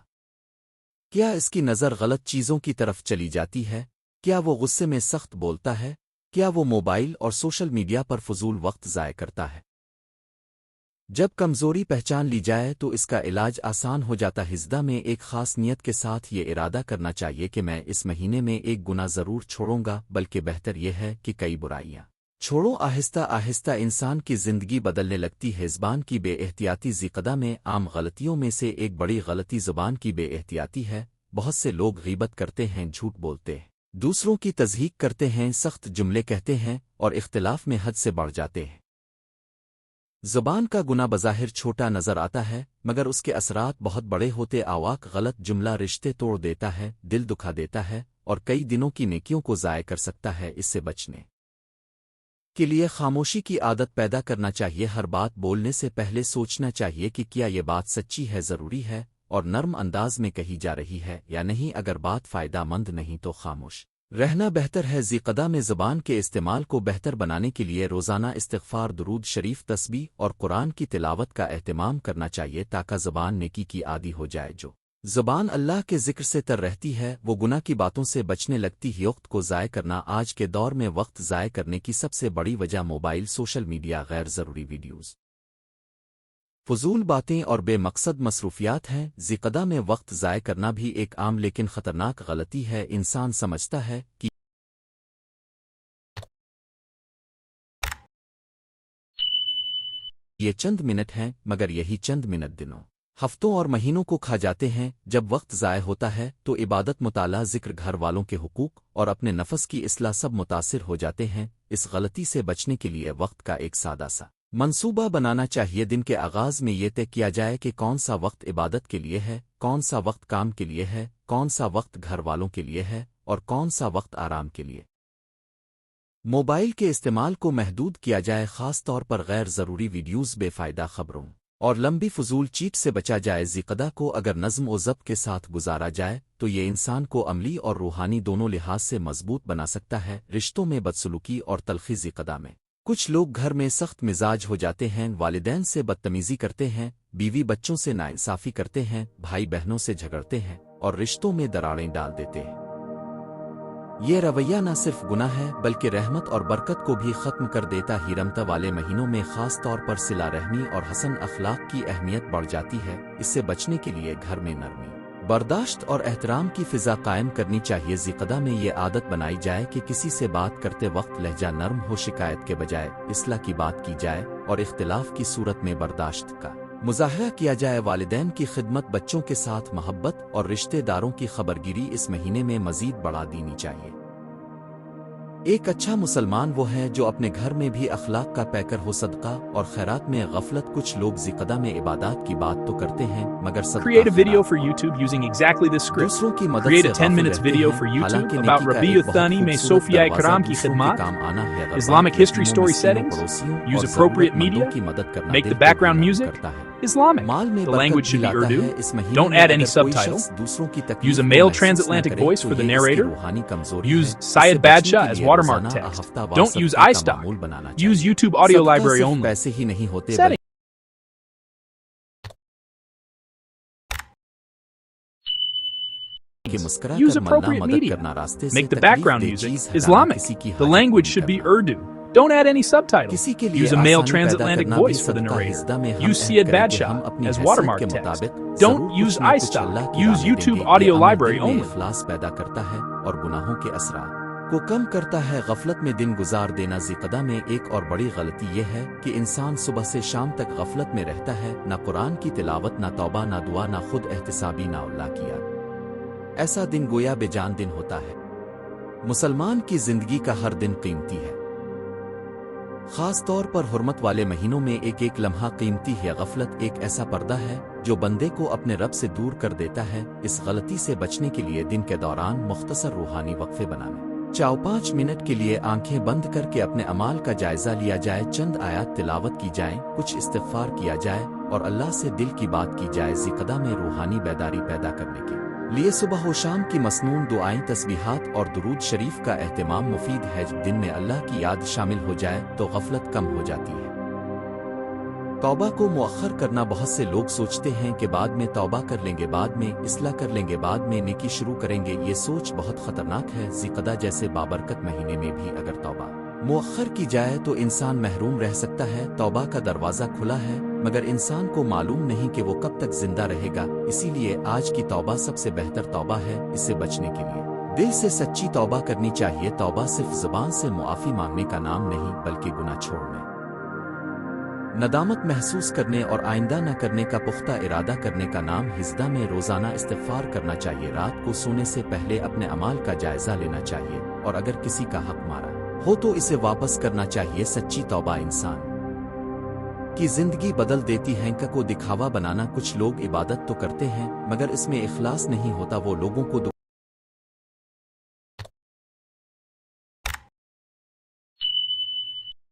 کیا اس کی نظر غلط چیزوں کی طرف چلی جاتی ہے؟ کیا وہ غصے میں سخت بولتا ہے؟ کیا وہ موبائل اور سوشل میڈیا پر فضول وقت ضائع کرتا ہے؟ جب کمزوری پہچان لی جائے تو اس کا علاج آسان ہو جاتا ہے۔ ہجدہ میں ایک خاص نیت کے ساتھ یہ ارادہ کرنا چاہیے کہ میں اس مہینے میں ایک گناہ ضرور چھوڑوں گا، بلکہ بہتر یہ ہے کہ کئی برائیاں چھوڑو۔ آہستہ آہستہ انسان کی زندگی بدلنے لگتی ہے۔ زبان کی بے احتیاطی ذی میں عام غلطیوں میں سے ایک بڑی غلطی زبان کی بے احتیاطی ہے۔ بہت سے لوگ غیبت کرتے ہیں، جھوٹ بولتے ہیں، دوسروں کی تضحیق کرتے ہیں، سخت جملے کہتے ہیں اور اختلاف میں حد سے بڑھ جاتے ہیں۔ زبان کا گناہ بظاہر چھوٹا نظر آتا ہے مگر اس کے اثرات بہت بڑے ہوتے۔ آواک غلط جملہ رشتے توڑ دیتا ہے، دل دکھا دیتا ہے اور کئی دنوں کی نیکیوں کو ضائع کر سکتا ہے۔ اس سے بچنے کے لیے خاموشی کی عادت پیدا کرنا چاہیے۔ ہر بات بولنے سے پہلے سوچنا چاہیے کہ کیا یہ بات سچی ہے، ضروری ہے اور نرم انداز میں کہی جا رہی ہے یا نہیں۔ اگر بات فائدہ مند نہیں تو خاموش رہنا بہتر ہے۔ ذی میں زبان کے استعمال کو بہتر بنانے کے لیے روزانہ استغفار، درود شریف، تسبیح اور قرآن کی تلاوت کا اہتمام کرنا چاہیے تاکہ زبان نیکی کی عادی ہو جائے۔ جو زبان اللہ کے ذکر سے تر رہتی ہے وہ گناہ کی باتوں سے بچنے لگتی ہے۔ وقت کو ضائع کرنا آج کے دور میں وقت ضائع کرنے کی سب سے بڑی وجہ موبائل، سوشل میڈیا، غیر ضروری ویڈیوز، فضول باتیں اور بے مقصد مصروفیات ہیں۔ ذی میں وقت ضائع کرنا بھی ایک عام لیکن خطرناک غلطی ہے۔ انسان سمجھتا ہے کہ یہ چند منٹ ہیں، مگر یہی چند منٹ دنوں ہفتوں اور مہینوں کو کھا جاتے ہیں۔ جب وقت ضائع ہوتا ہے تو عبادت، مطالعہ، ذکر، گھر والوں کے حقوق اور اپنے نفس کی اصلاح سب متاثر ہو جاتے ہیں۔ اس غلطی سے بچنے کے لیے وقت کا ایک سادہ سا منصوبہ بنانا چاہیے۔ دن کے آغاز میں یہ طے کیا جائے کہ کون سا وقت عبادت کے لیے ہے، کون سا وقت کام کے لیے ہے، کون سا وقت گھر والوں کے لیے ہے اور کون سا وقت آرام کے لیے۔ موبائل کے استعمال کو محدود کیا جائے، خاص طور پر غیر ضروری ویڈیوز، بے فائدہ خبروں اور لمبی فضول چیٹ سے بچا جائے۔ ذیقدہ کو اگر نظم و ضبط کے ساتھ گزارا جائے تو یہ انسان کو عملی اور روحانی دونوں لحاظ سے مضبوط بنا سکتا ہے۔ رشتوں میں بدسلوکی اور تلخی۔ ذیقدہ میں کچھ لوگ گھر میں سخت مزاج ہو جاتے ہیں، والدین سے بدتمیزی کرتے ہیں، بیوی بچوں سے ناانصافی کرتے ہیں، بھائی بہنوں سے جھگڑتے ہیں اور رشتوں میں دراڑیں ڈال دیتے ہیں۔ یہ رویہ نہ صرف گناہ ہے بلکہ رحمت اور برکت کو بھی ختم کر دیتا ہی۔ رمضان والے مہینوں میں خاص طور پر صلہ رحمی اور حسن اخلاق کی اہمیت بڑھ جاتی ہے۔ اس سے بچنے کے لیے گھر میں نرمی، برداشت اور احترام کی فضا قائم کرنی چاہیے۔ ذیقدہ میں یہ عادت بنائی جائے کہ کسی سے بات کرتے وقت لہجہ نرم ہو، شکایت کے بجائے اصلاح کی بات کی جائے اور اختلاف کی صورت میں برداشت کا مظاہرہ کیا جائے۔ والدین کی خدمت، بچوں کے ساتھ محبت اور رشتہ داروں کی خبرگیری اس مہینے میں مزید بڑھا دینی چاہیے۔ ایک اچھا مسلمان وہ ہے جو اپنے گھر میں بھی اخلاق کا پیکر ہو۔ صدقہ اور خیرات میں غفلت۔ کچھ لوگ ذیقدہ میں عبادات کی بات تو کرتے ہیں مگر صدقہ Create a video for YouTube using exactly this script. دوسروں کی مدد Create سے a 10 غافل minutes رہتے video ہیں۔ for YouTube حالانکہ about نیکی کا Rabi ایک بہت Uthani میں خوبصورت صوفیاء دروازہ کرام کی دوسروں کے خدمات، کام آنا ہے۔ غربا Islamic کے history یتیموں، story مسکینوں، settings, پڑوسیوں use اور appropriate ضرورت مندوں media, کی مدد کرنا make دل the کو background بھی نرم music کرتا ہے۔ Islamic. مال میں The برکت language بھی should be لاتا Urdu. ہے۔ اس مہینے Don't میں add any اگر کوئی subtitles. شخص دوسروں کی تکلیف Use a کو male محسوس نہ transatlantic کرے voice تو for the یہ اس کی narrator. روحانی کمزوری ہے۔ Use اس سے Syed بچنے Badshah کے as لیے watermark روزانہ text. ہفتہ وار Don't use صدقے کا iStock. معمول بنانا Use چاہیے۔ YouTube audio صدقہ library صرف only. پیسے ہی نہیں ہوتے Setting. کہ مسکرا Use کر ملنا، appropriate مدد media. کرنا، راستے سے Make the تکلیف background دہ music چیز ہٹانا، Islamic. کسی کی The حاجت language پوری should be کرنا۔ Urdu. Don't add any subtitles. کسی کے لیے Use a male آسانی پیدا transatlantic کرنا بھی voice for the صدقہ narrator. حسدہ میں ہم Use عہد Syed کریں کہ Badshah ہم اپنی as حیثیت watermark کے text. مطابق Don't ضرور use کچھ نہ کچھ iStock. اللہ کی Use راہ میں YouTube دیں گے۔ audio یہ عمل library دل میں only. اخلاص پیدا کرتا ہے اور گناہوں کے اثرات کو کم کرتا ہے۔ غفلت میں دن گزار دینا۔ ذیقدہ میں ایک اور بڑی غلطی یہ ہے کہ انسان صبح سے شام تک غفلت میں رہتا ہے، نہ قرآن کی تلاوت، نہ توبہ، نہ دعا، نہ خود احتسابی، نہ اللہ کی یاد۔ ایسا دن گویا بے جان دن ہوتا ہے۔ مسلمان کی زندگی کا ہر دن قیمتی ہے، خاص طور پر حرمت والے مہینوں میں ایک ایک لمحہ قیمتی ہے۔ غفلت ایک ایسا پردہ ہے جو بندے کو اپنے رب سے دور کر دیتا ہے۔ اس غلطی سے بچنے کے لیے دن کے دوران مختصر روحانی وقفے بنانے، 4-5 منٹ کے لیے آنکھیں بند کر کے اپنے اعمال کا جائزہ لیا جائے، چند آیات تلاوت کی جائیں، کچھ استغفار کیا جائے اور اللہ سے دل کی بات کی جائے۔ ذیقدہ میں روحانی بیداری پیدا کرنے کے لیے صبح و شام کی مسنون دعائیں، تسبیحات اور درود شریف کا اہتمام مفید ہے۔ دن میں اللہ کی یاد شامل ہو جائے تو غفلت کم ہو جاتی ہے۔ توبہ کو مؤخر کرنا۔ بہت سے لوگ سوچتے ہیں کہ بعد میں توبہ کر لیں گے، بعد میں اصلاح کر لیں گے، بعد میں نیکی شروع کریں گے۔ یہ سوچ بہت خطرناک ہے۔ ذیقدہ جیسے بابرکت مہینے میں بھی اگر توبہ مؤخر کی جائے تو انسان محروم رہ سکتا ہے۔ توبہ کا دروازہ کھلا ہے مگر انسان کو معلوم نہیں کہ وہ کب تک زندہ رہے گا۔ اسی لیے آج کی توبہ سب سے بہتر توبہ ہے۔ اس سے بچنے کے لیے دل سے سچی توبہ کرنی چاہیے۔ توبہ صرف زبان سے معافی مانگنے کا نام نہیں بلکہ گناہ چھوڑنے، ندامت محسوس کرنے اور آئندہ نہ کرنے کا پختہ ارادہ کرنے کا نام۔ حسدہ میں روزانہ استغفار کرنا چاہیے۔ رات کو سونے سے پہلے اپنے اعمال کا جائزہ لینا چاہیے اور اگر کسی کا حق مارا ہو تو اسے واپس کرنا چاہیے۔ سچی توبہ انسان کی زندگی بدل دیتی ہے۔ کو دکھاوا بنانا۔ کچھ لوگ عبادت تو کرتے ہیں مگر اس میں اخلاص نہیں ہوتا۔ وہ لوگوں کو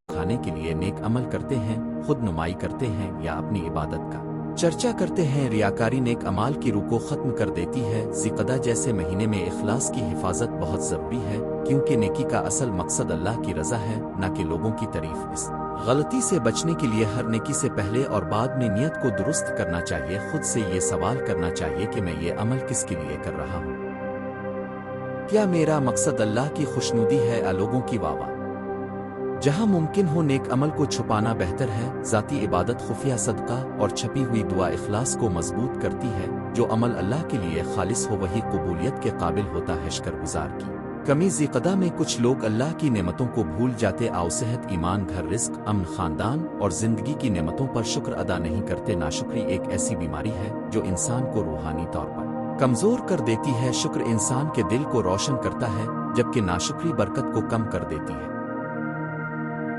دکھانے کے لیے نیک عمل کرتے ہیں، خود نمائی کرتے ہیں یا اپنی عبادت کا چرچا کرتے ہیں۔ ریاکاری نیک اعمال کی روح کو ختم کر دیتی ہے۔ ذیقدہ جیسے مہینے میں اخلاص کی حفاظت بہت ضروری ہے کیونکہ نیکی کا اصل مقصد اللہ کی رضا ہے نہ کہ لوگوں کی تعریف۔ اس غلطی سے بچنے کے لیے ہر نیکی سے پہلے اور بعد میں نیت کو درست کرنا چاہیے۔ خود سے یہ سوال کرنا چاہیے کہ میں یہ عمل کس کے لیے کر رہا ہوں؟ کیا میرا مقصد اللہ کی خوشنودی ہے یا لوگوں کی واہ؟ جہاں ممکن ہو نیک عمل کو چھپانا بہتر ہے۔ ذاتی عبادت، خفیہ صدقہ اور چھپی ہوئی دعا اخلاص کو مضبوط کرتی ہے۔ جو عمل اللہ کے لیے خالص ہو وہی قبولیت کے قابل ہوتا ہے۔ شکر گزار کی کمی ذیقدہ میں کچھ لوگ اللہ کی نعمتوں کو بھول جاتے آؤ صحت ایمان گھر رزق امن خاندان اور زندگی کی نعمتوں پر شکر ادا نہیں کرتے ناشکری ایک ایسی بیماری ہے جو انسان کو روحانی طور پر کمزور کر دیتی ہے شکر انسان کے دل کو روشن کرتا ہے جبکہ ناشکری برکت کو کم کر دیتی ہے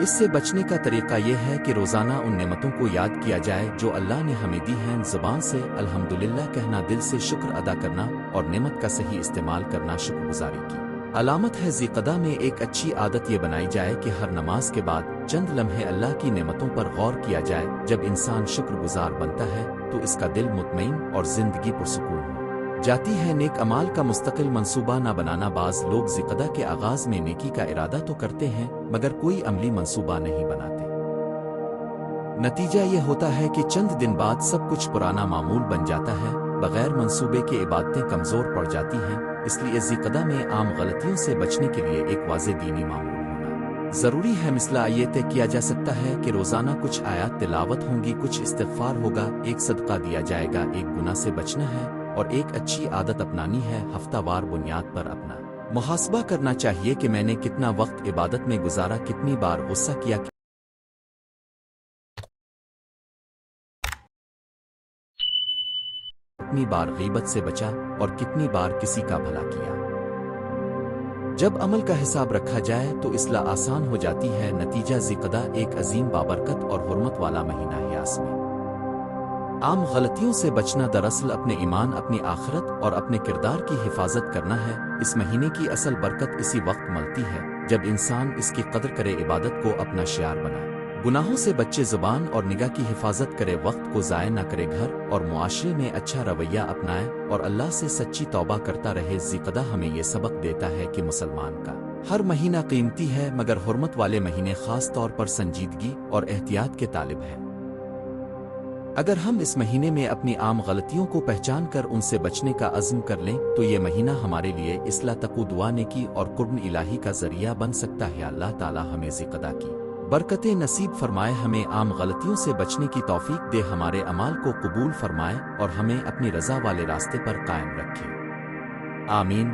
اس سے بچنے کا طریقہ یہ ہے کہ روزانہ ان نعمتوں کو یاد کیا جائے جو اللہ نے ہمیں دی ہیں زبان سے الحمدللہ کہنا دل سے شکر ادا کرنا اور نعمت کا صحیح استعمال کرنا شکر گزاری کی علامت ہے ذیقدہ میں ایک اچھی عادت یہ بنائی جائے کہ ہر نماز کے بعد چند لمحے اللہ کی نعمتوں پر غور کیا جائے جب انسان شکر گزار بنتا ہے تو اس کا دل مطمئن اور زندگی پرسکون ہو جاتی ہے نیک اعمال کا مستقل منصوبہ نہ بنانا بعض لوگ ذیقدہ کے آغاز میں نیکی کا ارادہ تو کرتے ہیں مگر کوئی عملی منصوبہ نہیں بناتے نتیجہ یہ ہوتا ہے کہ چند دن بعد سب کچھ پرانا معمول بن جاتا ہے بغیر منصوبے کے عبادتیں کمزور پڑ جاتی ہیں اس لیے ذیقدہ میں عام غلطیوں سے بچنے کے لیے ایک واضح دینی معمول ہونا ضروری ہے مثلا یہ طے کیا جا سکتا ہے کہ روزانہ کچھ آیات تلاوت ہوں گی کچھ استغفار ہوگا ایک صدقہ دیا جائے گا ایک گناہ سے بچنا ہے اور ایک اچھی عادت اپنانی ہے ہفتہ وار بنیاد پر اپنا محاسبہ کرنا چاہیے کہ میں نے کتنا وقت عبادت میں گزارا کتنی بار غصہ کیا کتنی بار غیبت سے بچا اور کتنی بار کسی کا بھلا کیا جب عمل کا حساب رکھا جائے تو اصلاح آسان ہو جاتی ہے نتیجہ ذیقدہ ایک عظیم بابرکت اور حرمت والا مہینہ ہے اس میں عام غلطیوں سے بچنا دراصل اپنے ایمان اپنی آخرت اور اپنے کردار کی حفاظت کرنا ہے اس مہینے کی اصل برکت اسی وقت ملتی ہے جب انسان اس کی قدر کرے عبادت کو اپنا شعار بنائے گناہوں سے بچے زبان اور نگاہ کی حفاظت کرے وقت کو ضائع نہ کرے گھر اور معاشرے میں اچھا رویہ اپنائے اور اللہ سے سچی توبہ کرتا رہے ذیقدہ ہمیں یہ سبق دیتا ہے کہ مسلمان کا ہر مہینہ قیمتی ہے مگر حرمت والے مہینے خاص طور پر سنجیدگی اور احتیاط کے طالب ہیں اگر ہم اس مہینے میں اپنی عام غلطیوں کو پہچان کر ان سے بچنے کا عزم کر لیں تو یہ مہینہ ہمارے لیے اصلاح تقوی دعا نیکی اور قرب الہی کا ذریعہ بن سکتا ہے اللہ تعالی ہمیں ذیقدہ کی برکتیں نصیب فرمائے ہمیں عام غلطیوں سے بچنے کی توفیق دے ہمارے اعمال کو قبول فرمائے اور ہمیں اپنی رضا والے راستے پر قائم رکھے آمین